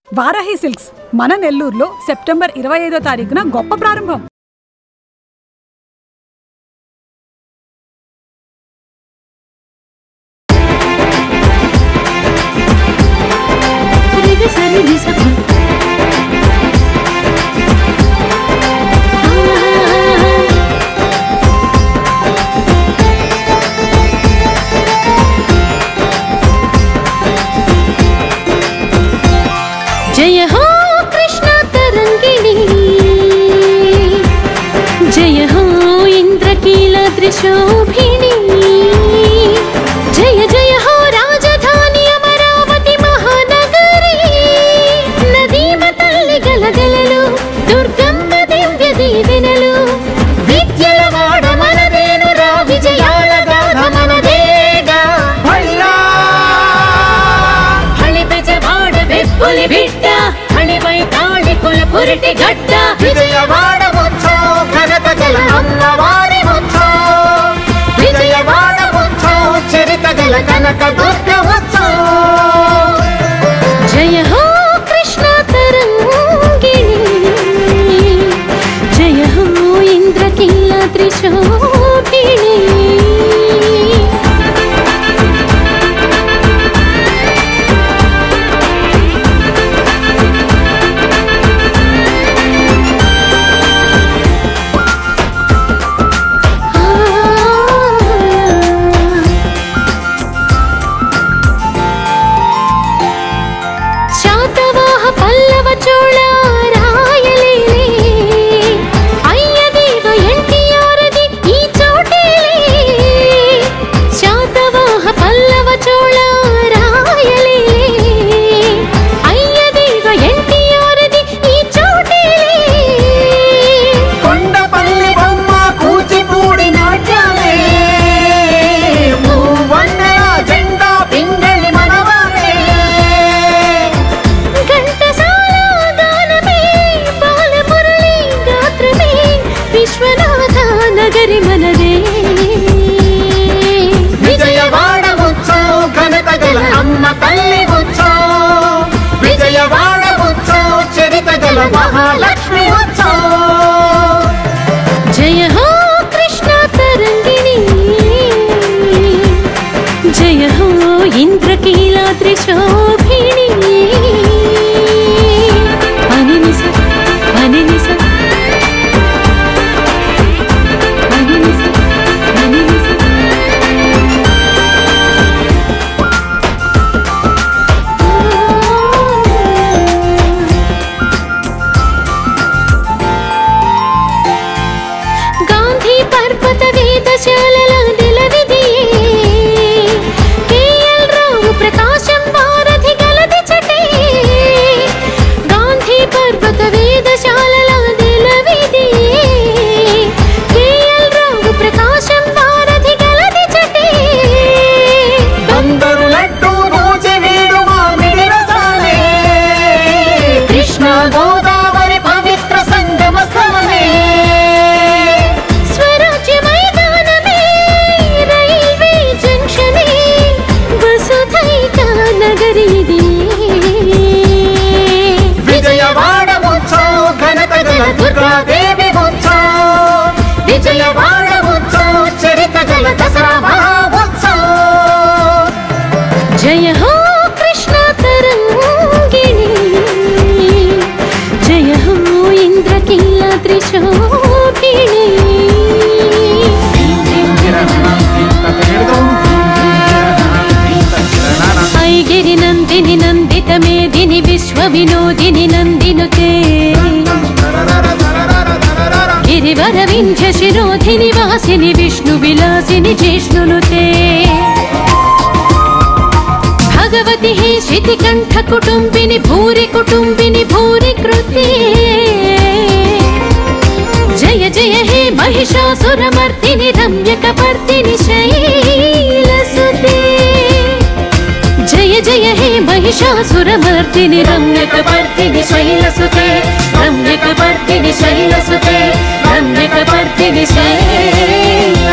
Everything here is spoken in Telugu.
వారాహి సిల్క్స్ మన నెల్లూరులో సెప్టెంబర్ 25వ తారీఖున గొప్ప ప్రారంభం. जय हो कृष्ण तरंगिणी, जय हो इंद्रकीलाद्रि शोभिनी, जय जय हो राजधानी अमरावती महानगरी, नदीम तल्लि गलगललु दुर्गम्म दिव्य दीवेनलु, विद्यల వాడ మనదేనురా విజయాల గాథ మనదేగా, హళిపెజవాడ వెప్పులి బిడ్డ పురిటి గడ్డ విజయవాడ ఉత్సవం ఘనత గల అమ్మవారి ఉత్సవం, విజయవాడ ఉత్సవం చరిత గల కనక దుర్గ ఉత్సవం. జయ హో కృష్ణ తరంగిణి, జయ హో ఇంద్రకీలాద్రి శోభిని. విజయవాడ ఉత్సవం ఘనత గల అమ్మ తల్లి ఉత్సవం, విజయవాడ ఉత్సవం చరిత గల మహాలక్ష్మి ఉత్సవం. జయ హో కృష్ణ తరంగిణి, జయ హో ఇంద్రకీలాద్రి శోభిని. అనినిస అనినిస దుర్గాదేవి ఉత్సవం, విజయవాడ ఉత్సవం చరిత గల దసరా మహా ఉత్సవం. జయ హో కృష్ణ తరంగిణి, జయ హో ఇంద్రకీలాద్రి శోభిని. ఐగిరి నందిని నందిత మేదిని విశ్వ వినోదిని నందినుతే, గిరివర వింధ్య శిరోధిని వాసిని విష్ణు విలాసిని జిష్ణునుతే, భగవతి హే శితికంఠ కుటుంబిని భూరి కుటుంబిని భూరి కృతే, జయ జయ హే మహిషాసురమర్దిని రమ్యకపర్దిని శైలసుతే, జయ జయ హే మహిషాసురమర్దిని రమ్యకపర్దిని శైలసుతే, రమ్యకపర్దిని శైలసుతే, రమ్యకపర్దిని శైలసుతే.